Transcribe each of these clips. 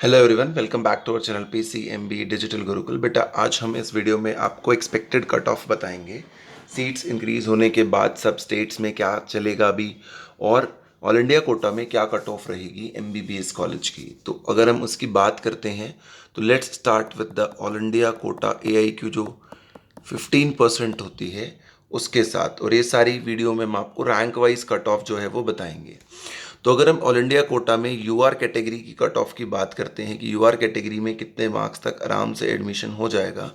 Hello everyone, welcome back to our channel PCMB digital Gurukul. बेटा, आज हम इस वीडियो में आपको एक्सपेक्टेड कट ऑफ बताएंगे। सीट्स इंक्रीज होने के बाद सब स्टेट्स में क्या चलेगा अभी, और ऑल इंडिया कोटा में क्या कट ऑफ रहेगी MBBS कॉलेज की। तो अगर हम उसकी बात करते हैं तो let's start with the all India quota AIQ जो 15% होती है उसके साथ। और ये सारी वीडियो में हम आपको रैंक वाइज कट ऑफ जो है वो बताएंगे। तो अगर हम ऑल इंडिया कोटा में UR कैटेगरी की कट ऑफ की बात करते हैं कि UR कैटेगरी में कितने मार्क्स तक आराम से एडमिशन हो जाएगा,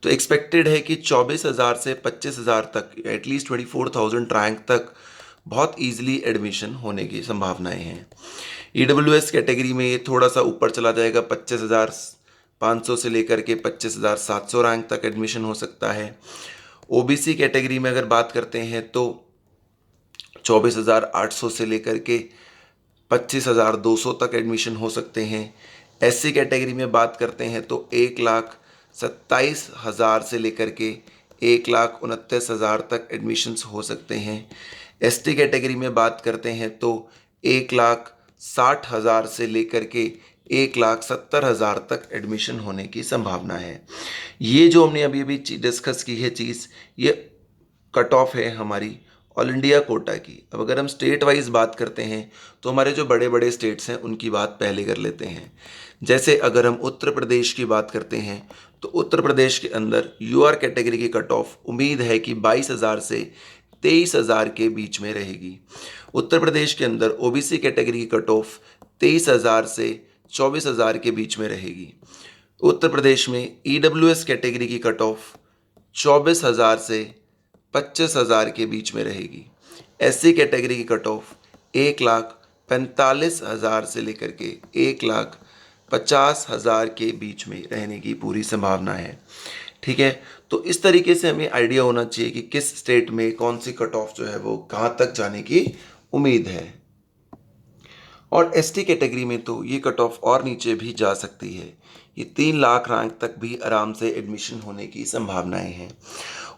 तो एक्सपेक्टेड है कि 24,000 से 25,000 तक, एटलीस्ट 24,000 रैंक तक बहुत ईजिली एडमिशन होने की संभावनाएं हैं। EWS कैटेगरी में ये थोड़ा सा ऊपर चला जाएगा, 25,500 से लेकर के 25,700 रैंक तक एडमिशन हो सकता है। OBC कैटेगरी में अगर बात करते हैं तो 24,800 से लेकर के 25,200 तक एडमिशन हो सकते हैं। SC कैटेगरी में बात करते हैं तो 1,27,000 से लेकर के 1,29,000 तक एडमिशन्स हो सकते हैं। ST कैटेगरी में बात करते हैं तो 1,60,000 से लेकर के 1,70,000 तक एडमिशन होने की संभावना है। ये जो हमने अभी अभी डिस्कस की है चीज़, ये कट ऑफ है हमारी ऑल इंडिया कोटा की। अब अगर हम स्टेट वाइज बात करते हैं तो हमारे जो बड़े बड़े स्टेट्स हैं उनकी बात पहले कर लेते हैं। जैसे अगर हम उत्तर प्रदेश की बात करते हैं तो उत्तर प्रदेश के अंदर UR कैटेगरी की कट ऑफ उम्मीद है कि 22,000 से 23,000 के बीच में रहेगी। उत्तर प्रदेश के अंदर OBC कैटेगरी की कट ऑफ 23,000 से 24,000 के बीच में रहेगी। उत्तर प्रदेश में EWS कैटेगरी की कट ऑफ 24,000 से 25,000 के बीच में रहेगी। SC कैटेगरी की कट ऑफ 1,45,000 से लेकर के 1,50,000 के बीच में रहने की पूरी संभावना है। ठीक है, तो इस तरीके से हमें आइडिया होना चाहिए कि किस स्टेट में कौन सी कट ऑफ जो है वो कहाँ तक जाने की उम्मीद है। और ST कैटेगरी में तो ये कट ऑफ और नीचे भी जा सकती है। ये 3 लाख रैंक तक भी आराम से एडमिशन होने की संभावनाएं हैं।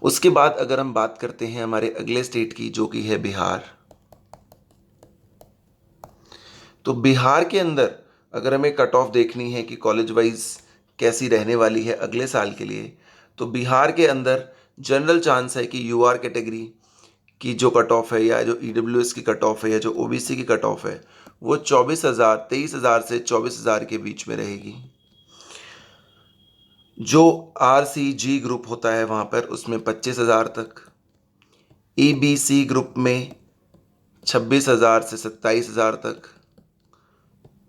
उसके बाद अगर हम बात करते हैं हमारे अगले स्टेट की, जो कि है बिहार। तो बिहार के अंदर अगर हमें कट ऑफ देखनी है कि कॉलेज वाइज कैसी रहने वाली है अगले साल के लिए, तो बिहार के अंदर जनरल चांस है कि UR कैटेगरी की जो कट ऑफ है, या जो EWS की कट ऑफ है, या जो OBC की कट ऑफ है, वो 23,000 से 24,000 के बीच में रहेगी। जो RCG ग्रुप होता है वहाँ पर उसमें 25,000 तक, EBC ग्रुप में 26,000 से 27,000 तक,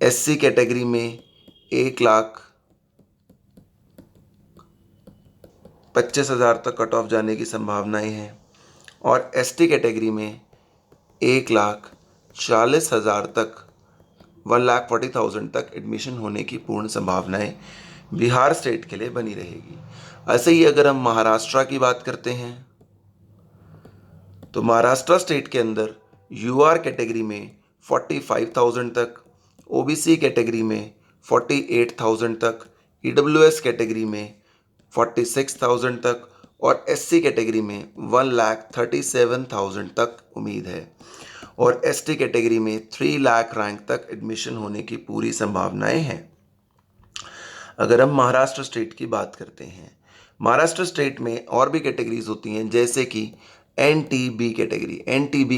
SC कैटेगरी में 1,25,000 तक कट ऑफ जाने की संभावनाएं हैं, और ST कैटेगरी में 1,40,000 तक, 1,40,000 तक एडमिशन होने की पूर्ण संभावनाएं बिहार स्टेट के लिए बनी रहेगी। ऐसे ही अगर हम महाराष्ट्र की बात करते हैं तो महाराष्ट्र स्टेट के अंदर UR कैटेगरी में 45,000 तक, OBC कैटेगरी में 48,000 तक, EWS कैटेगरी में 46,000 तक, और SC कैटेगरी में 1,37,000 तक उम्मीद है, और ST कैटेगरी में 3 लाख रैंक तक एडमिशन होने की पूरी संभावनाएं हैं। अगर हम महाराष्ट्र स्टेट की बात करते हैं, महाराष्ट्र स्टेट में और भी कैटेगरीज होती हैं, जैसे कि NTB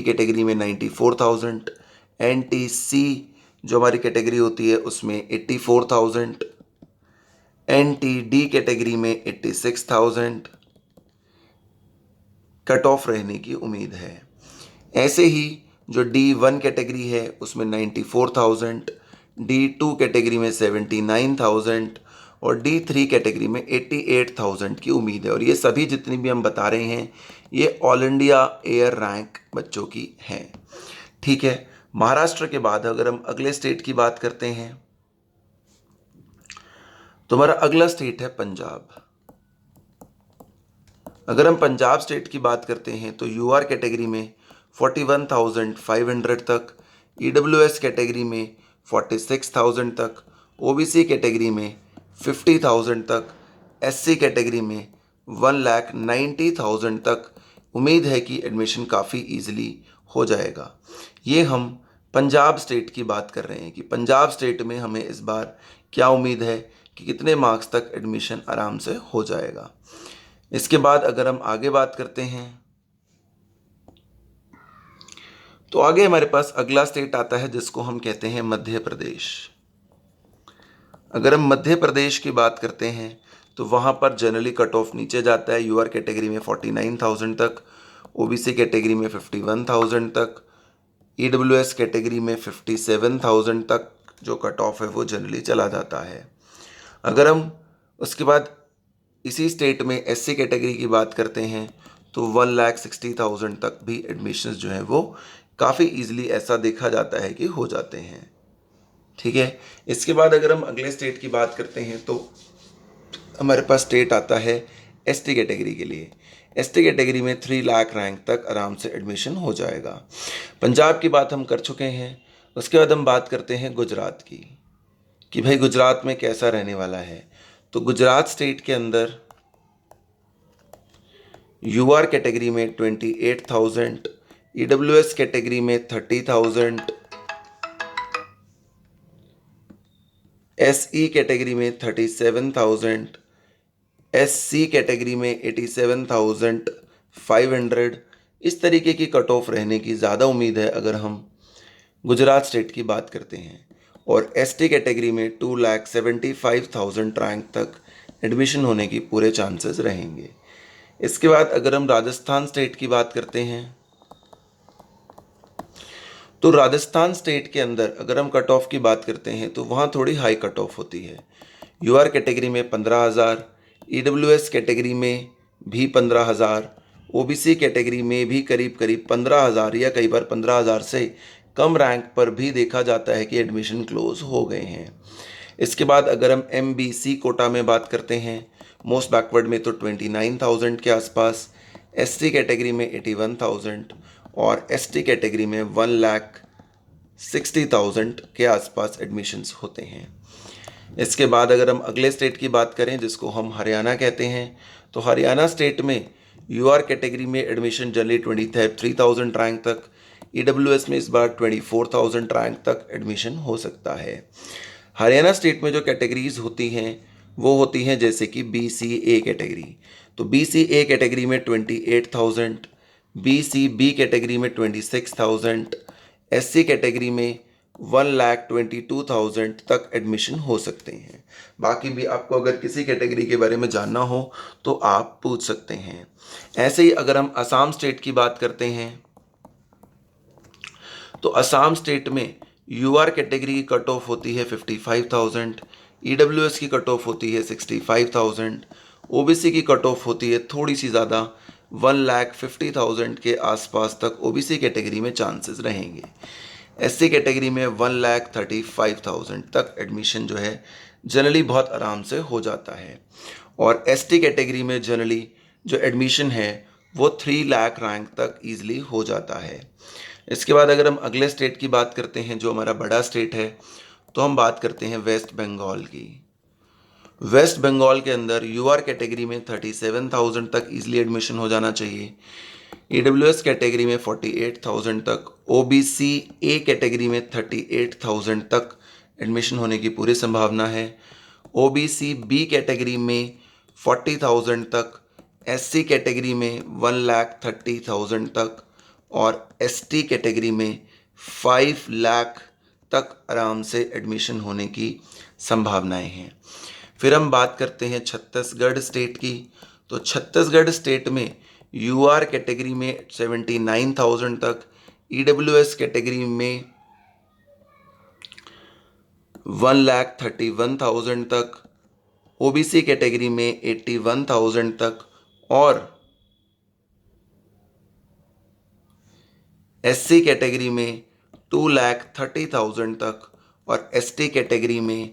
कैटेगरी में 94,000, NTC जो हमारी कैटेगरी होती है उसमें 84,000, NTD कैटेगरी में 86,000 कट ऑफ रहने की उम्मीद है। ऐसे ही जो D1 कैटेगरी है उसमें 94,000, D2 कैटेगरी में 79,000, और D3 कैटेगरी में 88,000 की उम्मीद है। और ये सभी जितनी भी हम बता रहे हैं ये ऑल इंडिया एयर रैंक बच्चों की हैं। ठीक है, महाराष्ट्र के बाद अगर हम अगले स्टेट की बात करते हैं तो हमारा अगला स्टेट है पंजाब। अगर हम पंजाब स्टेट की बात करते हैं तो UR कैटेगरी में 41,500 तक, EWS कैटेगरी में 46,000 तक, OBC कैटेगरी में 50,000 तक, SC कैटेगरी में 1,90,000 तक उम्मीद है कि एडमिशन काफ़ी ईजिली हो जाएगा। ये हम पंजाब स्टेट की बात कर रहे हैं कि पंजाब स्टेट में हमें इस बार क्या उम्मीद है कि कितने मार्क्स तक एडमिशन आराम से हो जाएगा। इसके बाद अगर हम आगे बात करते हैं तो आगे हमारे पास अगला स्टेट आता है जिसको हम कहते हैं मध्य प्रदेश। अगर हम मध्य प्रदेश की बात करते हैं तो वहाँ पर जनरली कट ऑफ नीचे जाता है। यूआर कैटेगरी में 49,000 तक, ओबीसी कैटेगरी में 51,000 तक, ईडब्ल्यूएस कैटेगरी में 57,000 तक जो कट ऑफ है वो जनरली चला जाता है। अगर हम उसके बाद इसी स्टेट में एससी कैटेगरी की बात करते हैं तो 1,60,000 तक भी एडमिशन्स जो हैं वो काफ़ी ईजिली ऐसा देखा जाता है कि हो जाते हैं। ठीक है, इसके बाद अगर हम अगले स्टेट की बात करते हैं तो हमारे पास स्टेट आता है एसटी कैटेगरी के लिए। एसटी कैटेगरी में 3 लाख रैंक तक आराम से एडमिशन हो जाएगा। पंजाब की बात हम कर चुके हैं। उसके बाद हम बात करते हैं गुजरात की कि भाई गुजरात में कैसा रहने वाला है। तो गुजरात स्टेट के अंदर यूआर कैटेगरी में 28,000, ईडब्ल्यूएस कैटेगरी में 30,000, एसई कैटेगरी में 37,000, एससी कैटेगरी में 87,500, इस तरीके की कट ऑफ रहने की ज़्यादा उम्मीद है अगर हम गुजरात स्टेट की बात करते हैं। और एसटी कैटेगरी में 2,75,000 रैंक तक एडमिशन होने की पूरे चांसेस रहेंगे। इसके बाद अगर हम राजस्थान स्टेट की बात करते हैं तो राजस्थान स्टेट के अंदर अगर हम कट ऑफ की बात करते हैं तो वहाँ थोड़ी हाई कट ऑफ होती है। यूआर कैटेगरी में 15,000, ईडब्ल्यूएस कैटेगरी में भी 15,000, ओबीसी कैटेगरी में भी करीब करीब 15,000 या कई बार 15,000 से कम रैंक पर भी देखा जाता है कि एडमिशन क्लोज हो गए हैं। इसके बाद अगर हम एमबीसी कोटा में बात करते हैं मोस्ट बैकवर्ड में तो 29,000 के आसपास, एसटी कैटेगरी में 81,000 और एसटी कैटेगरी में 1,60,000 के आसपास एडमिशन्स होते हैं। इसके बाद अगर हम अगले स्टेट की बात करें जिसको हम हरियाणा कहते हैं तो हरियाणा स्टेट में यूआर कैटेगरी में एडमिशन जनरली 23,000 रैंक तक, ईडब्ल्यूएस में इस बार 24,000 रैंक तक एडमिशन हो सकता है। हरियाणा स्टेट में जो कैटेगरीज होती हैं वो होती हैं जैसे कि BCA कैटेगरी। तो BCA कैटेगरी में 28,000, BCB कैटेगरी में 26,000, SC कैटेगरी में 1,22,000 तक एडमिशन हो सकते हैं। बाकी भी आपको अगर किसी कैटेगरी के बारे में जानना हो तो आप पूछ सकते हैं। ऐसे ही अगर हम असम स्टेट की बात करते हैं तो असम स्टेट में यूआर कैटेगरी की कट ऑफ होती है 55,000, ईडब्ल्यूएस की कट ऑफ होती है 65,000, ओबीसी की कट ऑफ होती है थोड़ी सी ज़्यादा 1,50,000 के आसपास तक ओबीसी कैटेगरी में चांसेस रहेंगे। एससी कैटेगरी में 1,35,000 तक एडमिशन जो है जनरली बहुत आराम से हो जाता है। और एसटी कैटेगरी में जनरली जो एडमिशन है वो 3 लाख रैंक तक ईजिली हो जाता है। इसके बाद अगर हम अगले स्टेट की बात करते हैं जो हमारा बड़ा स्टेट है तो हम बात करते हैं वेस्ट बंगाल की। वेस्ट बंगाल के अंदर यूआर कैटेगरी में 37,000 तक ईजिली एडमिशन हो जाना चाहिए, ईडब्ल्यूएस कैटेगरी में 48,000 तक, ओबीसी ए कैटेगरी में 38,000 तक एडमिशन होने की पूरी संभावना है, ओबीसी बी कैटेगरी में 40,000 तक, एससी कैटेगरी में 1,30,000 तक और एसटी कैटेगरी में 5 लाख तक आराम से एडमिशन होने की संभावनाएं हैं। फिर हम बात करते हैं छत्तीसगढ़ स्टेट की। तो छत्तीसगढ़ स्टेट में यूआर कैटेगरी में 79,000 तक, ईडब्ल्यूएस कैटेगरी में 1,31,000 तक, ओबीसी कैटेगरी में 81,000 तक और एससी कैटेगरी में 2,30,000 तक और एसटी कैटेगरी में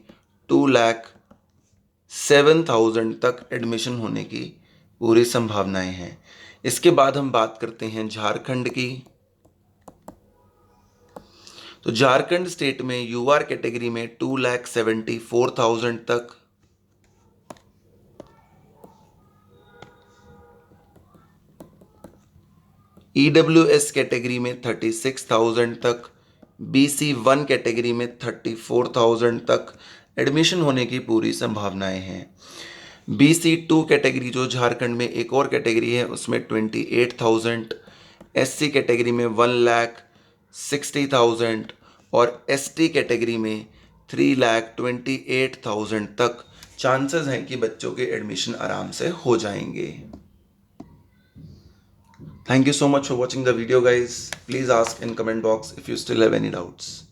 2,07,000 तक एडमिशन होने की पूरी संभावनाएं हैं। इसके बाद हम बात करते हैं झारखंड की। तो झारखंड स्टेट में यूआर कैटेगरी में 2,74,000 तक, ईडब्ल्यूएस कैटेगरी में 36,000 तक, BC1 कैटेगरी में 34,000 तक एडमिशन होने की पूरी संभावनाएं हैं। BC2 कैटेगरी जो झारखंड में एक और कैटेगरी है उसमें 28,000, SC कैटेगरी में 1,60,000 और ST कैटेगरी में 3,28,000 तक चांसेस हैं कि बच्चों के एडमिशन आराम से हो जाएंगे। Thank you so much for watching the video, guys. Please ask in comment box if you still have any doubts.